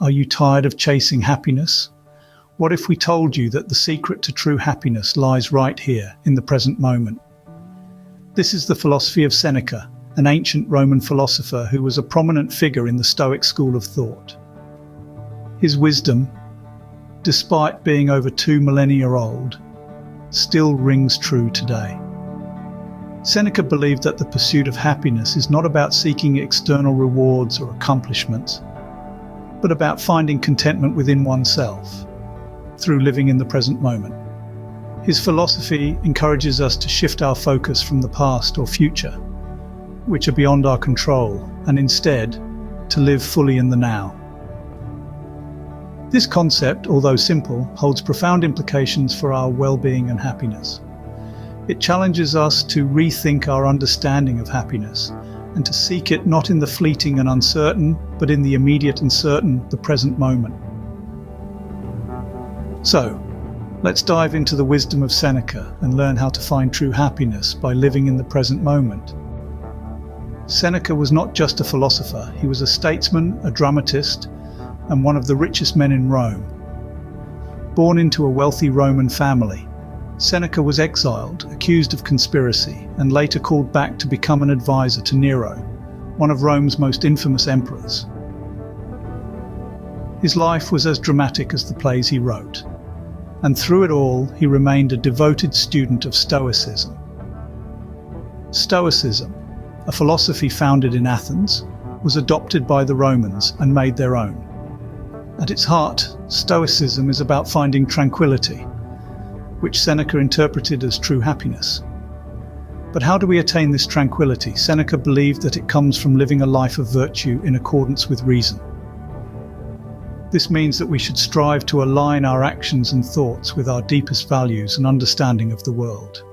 Are you tired of chasing happiness? What if we told you that the secret to true happiness lies right here, in the present moment? This is the philosophy of Seneca, an ancient Roman philosopher who was a prominent figure in the Stoic school of thought. His wisdom, despite being over 2 millennia old, still rings true today. Seneca believed that the pursuit of happiness is not about seeking external rewards or accomplishments, but about finding contentment within oneself, through living in the present moment. His philosophy encourages us to shift our focus from the past or future, which are beyond our control, and instead, to live fully in the now. This concept, although simple, holds profound implications for our well-being and happiness. It challenges us to rethink our understanding of happiness and to seek it not in the fleeting and uncertain, but in the immediate and certain, the present moment. So, let's dive into the wisdom of Seneca and learn how to find true happiness by living in the present moment. Seneca was not just a philosopher, he was a statesman, a dramatist, and one of the richest men in Rome. Born into a wealthy Roman family, Seneca was exiled, accused of conspiracy, and later called back to become an advisor to Nero, one of Rome's most infamous emperors. His life was as dramatic as the plays he wrote, and through it all he remained a devoted student of Stoicism. Stoicism, a philosophy founded in Athens, was adopted by the Romans and made their own. At its heart, Stoicism is about finding tranquility, which Seneca interpreted as true happiness. But how do we attain this tranquility? Seneca believed that it comes from living a life of virtue in accordance with reason. This means that we should strive to align our actions and thoughts with our deepest values and understanding of the world.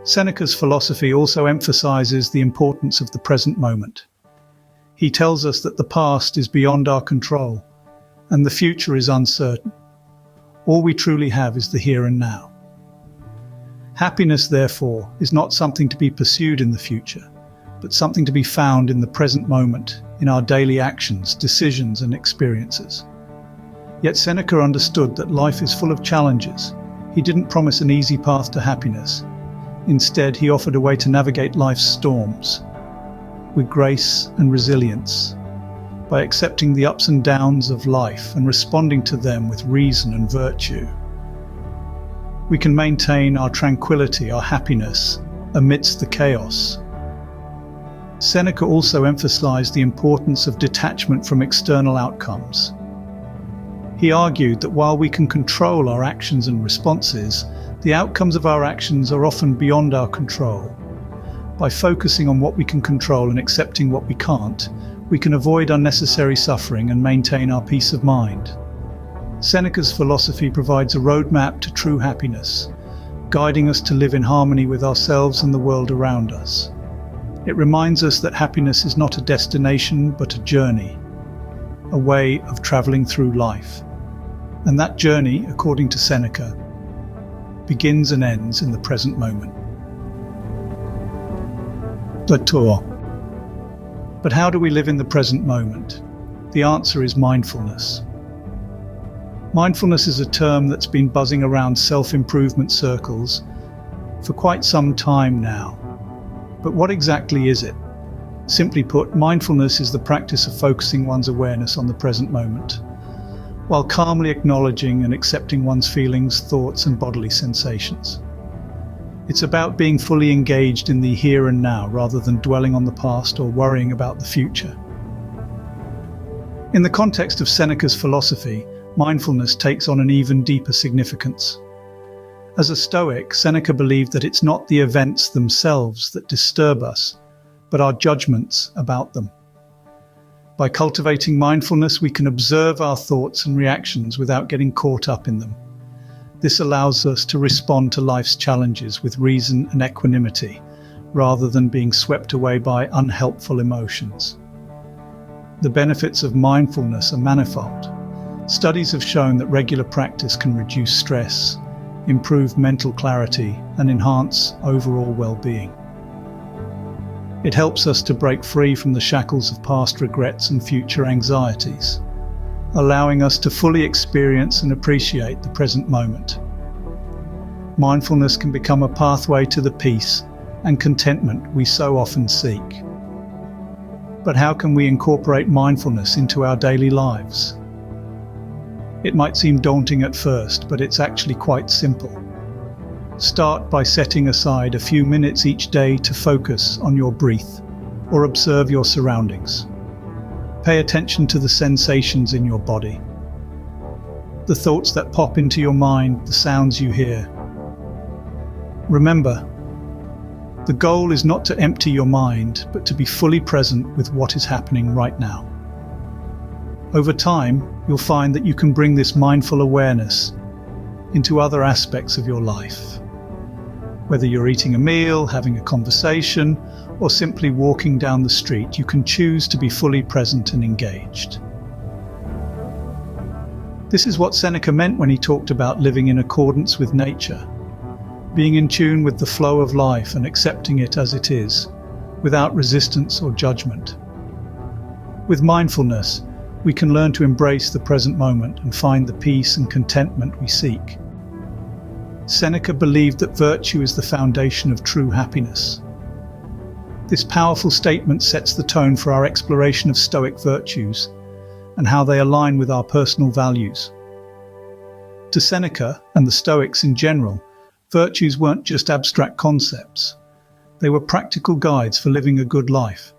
Seneca's philosophy also emphasizes the importance of the present moment. He tells us that the past is beyond our control, and the future is uncertain. All we truly have is the here and now. Happiness, therefore, is not something to be pursued in the future, but something to be found in the present moment, in our daily actions, decisions, and experiences. Yet Seneca understood that life is full of challenges. He didn't promise an easy path to happiness. Instead, he offered a way to navigate life's storms with grace and resilience, by accepting the ups and downs of life and responding to them with reason and virtue. We can maintain our tranquility, our happiness, amidst the chaos. Seneca also emphasized the importance of detachment from external outcomes. He argued that while we can control our actions and responses, the outcomes of our actions are often beyond our control. By focusing on what we can control and accepting what we can't, we can avoid unnecessary suffering and maintain our peace of mind. Seneca's philosophy provides a roadmap to true happiness, guiding us to live in harmony with ourselves and the world around us. It reminds us that happiness is not a destination but a journey, a way of traveling through life. And that journey, according to Seneca, begins and ends in the present moment. The tour. But how do we live in the present moment? The answer is mindfulness. Mindfulness is a term that's been buzzing around self-improvement circles for quite some time now. But what exactly is it? Simply put, mindfulness is the practice of focusing one's awareness on the present moment, while calmly acknowledging and accepting one's feelings, thoughts, and bodily sensations. It's about being fully engaged in the here and now rather than dwelling on the past or worrying about the future. In the context of Seneca's philosophy, mindfulness takes on an even deeper significance. As a Stoic, Seneca believed that it's not the events themselves that disturb us, but our judgments about them. By cultivating mindfulness, we can observe our thoughts and reactions without getting caught up in them. This allows us to respond to life's challenges with reason and equanimity, rather than being swept away by unhelpful emotions. The benefits of mindfulness are manifold. Studies have shown that regular practice can reduce stress, improve mental clarity, and enhance overall well-being. It helps us to break free from the shackles of past regrets and future anxieties, allowing us to fully experience and appreciate the present moment. Mindfulness can become a pathway to the peace and contentment we so often seek. But how can we incorporate mindfulness into our daily lives? It might seem daunting at first, but it's actually quite simple. Start by setting aside a few minutes each day to focus on your breath or observe your surroundings. Pay attention to the sensations in your body, the thoughts that pop into your mind, the sounds you hear. Remember, the goal is not to empty your mind, but to be fully present with what is happening right now. Over time, you'll find that you can bring this mindful awareness into other aspects of your life. Whether you're eating a meal, having a conversation, or simply walking down the street, you can choose to be fully present and engaged. This is what Seneca meant when he talked about living in accordance with nature, being in tune with the flow of life and accepting it as it is, without resistance or judgment. With mindfulness, we can learn to embrace the present moment and find the peace and contentment we seek. Seneca believed that virtue is the foundation of true happiness. This powerful statement sets the tone for our exploration of Stoic virtues and how they align with our personal values. To Seneca and the Stoics in general, virtues weren't just abstract concepts. They were practical guides for living a good life.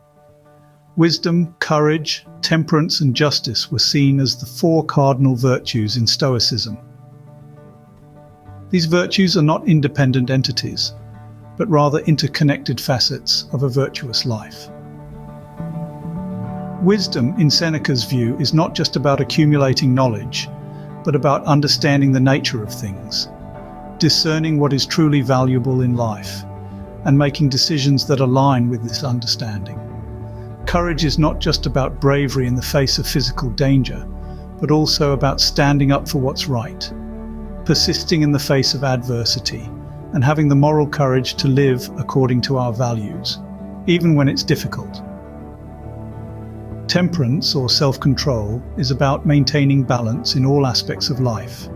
Wisdom, courage, temperance, and justice were seen as the four cardinal virtues in Stoicism. These virtues are not independent entities, but rather interconnected facets of a virtuous life. Wisdom, in Seneca's view, is not just about accumulating knowledge, but about understanding the nature of things, discerning what is truly valuable in life, and making decisions that align with this understanding. Courage is not just about bravery in the face of physical danger, but also about standing up for what's right, persisting in the face of adversity, and having the moral courage to live according to our values, even when it's difficult. Temperance, or self-control, is about maintaining balance in all aspects of life,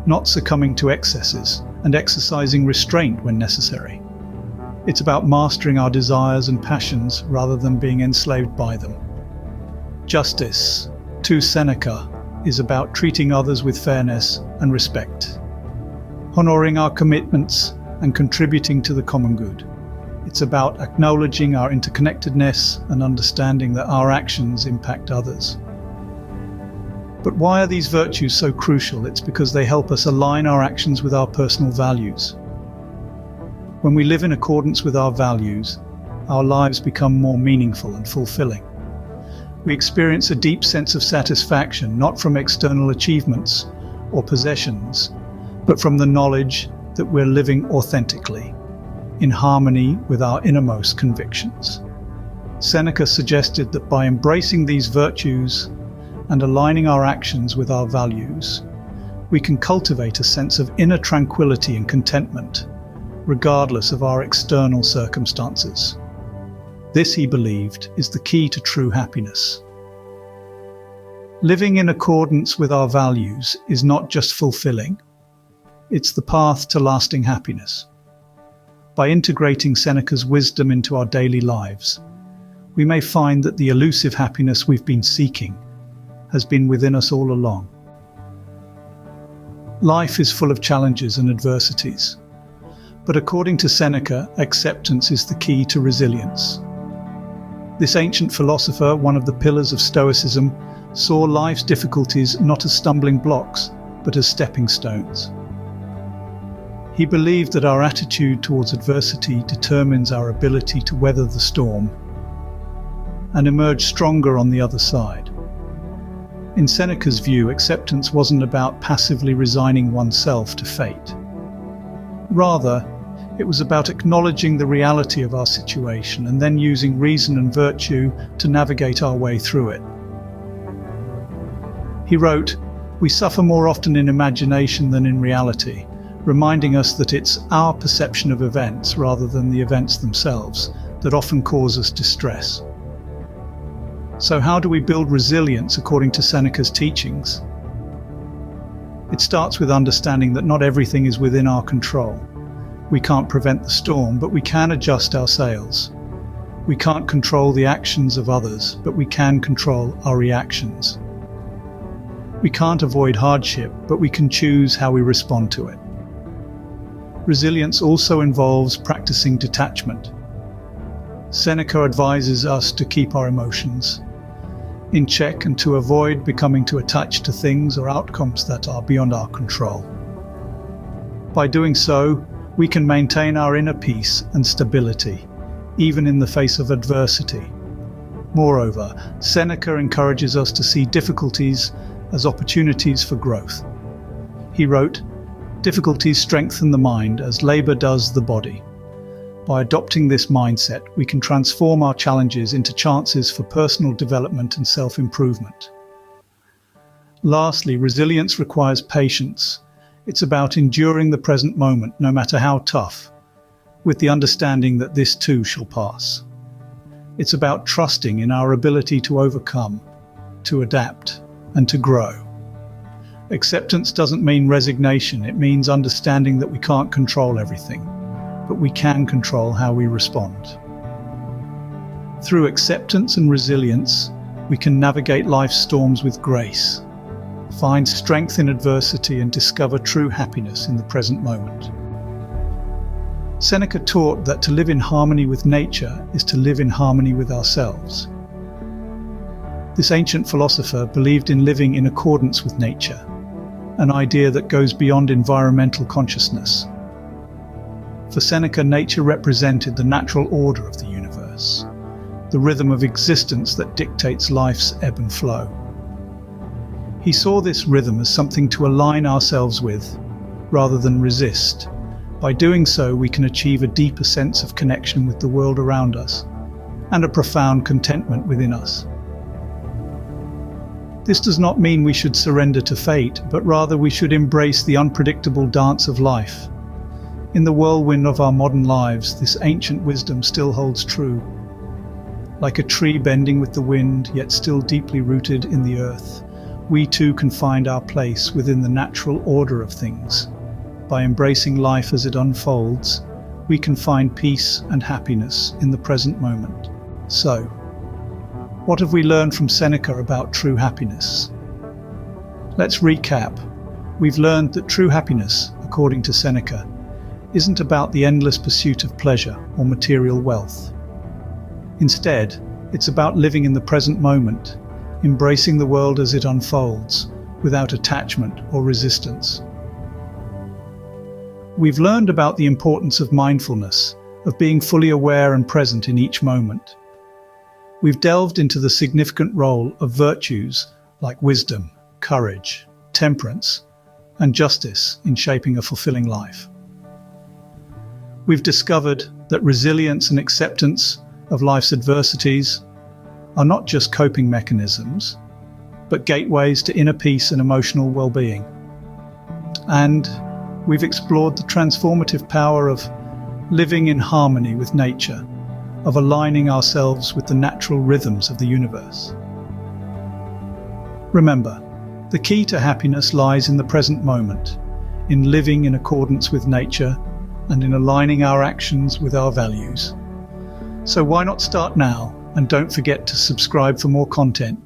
not succumbing to excesses, and exercising restraint when necessary. It's about mastering our desires and passions rather than being enslaved by them. Justice, to Seneca, is about treating others with fairness and respect, honoring our commitments and contributing to the common good. It's about acknowledging our interconnectedness and understanding that our actions impact others. But why are these virtues so crucial? It's because they help us align our actions with our personal values. When we live in accordance with our values, our lives become more meaningful and fulfilling. We experience a deep sense of satisfaction, not from external achievements or possessions, but from the knowledge that we're living authentically, in harmony with our innermost convictions. Seneca suggested that by embracing these virtues and aligning our actions with our values, we can cultivate a sense of inner tranquility and contentment, regardless of our external circumstances. This, he believed, is the key to true happiness. Living in accordance with our values is not just fulfilling, it's the path to lasting happiness. By integrating Seneca's wisdom into our daily lives, we may find that the elusive happiness we've been seeking has been within us all along. Life is full of challenges and adversities, but according to Seneca, acceptance is the key to resilience. This ancient philosopher, one of the pillars of Stoicism, saw life's difficulties not as stumbling blocks, but as stepping stones. He believed that our attitude towards adversity determines our ability to weather the storm and emerge stronger on the other side. In Seneca's view, acceptance wasn't about passively resigning oneself to fate. Rather, it was about acknowledging the reality of our situation and then using reason and virtue to navigate our way through it. He wrote, "We suffer more often in imagination than in reality, reminding us that it's our perception of events rather than the events themselves that often cause us distress. So how do we build resilience according to Seneca's teachings? It starts with understanding that not everything is within our control. We can't prevent the storm, but we can adjust our sails. We can't control the actions of others, but we can control our reactions. We can't avoid hardship, but we can choose how we respond to it. Resilience also involves practicing detachment. Seneca advises us to keep our emotions in check and to avoid becoming too attached to things or outcomes that are beyond our control. By doing so, we can maintain our inner peace and stability, even in the face of adversity. Moreover, Seneca encourages us to see difficulties as opportunities for growth. He wrote, "Difficulties strengthen the mind as labor does the body." By adopting this mindset, we can transform our challenges into chances for personal development and self-improvement. Lastly, resilience requires patience. It's about enduring the present moment, no matter how tough, with the understanding that this too shall pass. It's about trusting in our ability to overcome, to adapt, and to grow. Acceptance doesn't mean resignation. It means understanding that we can't control everything, but we can control how we respond. Through acceptance and resilience, we can navigate life's storms with grace, find strength in adversity, and discover true happiness in the present moment. Seneca taught that to live in harmony with nature is to live in harmony with ourselves. This ancient philosopher believed in living in accordance with nature, an idea that goes beyond environmental consciousness. For Seneca, nature represented the natural order of the universe, the rhythm of existence that dictates life's ebb and flow. He saw this rhythm as something to align ourselves with, rather than resist. By doing so, we can achieve a deeper sense of connection with the world around us, and a profound contentment within us. This does not mean we should surrender to fate, but rather we should embrace the unpredictable dance of life. In the whirlwind of our modern lives, this ancient wisdom still holds true. Like a tree bending with the wind, yet still deeply rooted in the earth, we too can find our place within the natural order of things. By embracing life as it unfolds, we can find peace and happiness in the present moment. So, what have we learned from Seneca about true happiness? Let's recap. We've learned that true happiness, according to Seneca, isn't about the endless pursuit of pleasure or material wealth. Instead, it's about living in the present moment, embracing the world as it unfolds, without attachment or resistance. We've learned about the importance of mindfulness, of being fully aware and present in each moment. We've delved into the significant role of virtues like wisdom, courage, temperance, and justice in shaping a fulfilling life. We've discovered that resilience and acceptance of life's adversities are not just coping mechanisms, but gateways to inner peace and emotional well-being. And we've explored the transformative power of living in harmony with nature, of aligning ourselves with the natural rhythms of the universe. Remember, the key to happiness lies in the present moment, in living in accordance with nature, and in aligning our actions with our values. So why not start now, and don't forget to subscribe for more content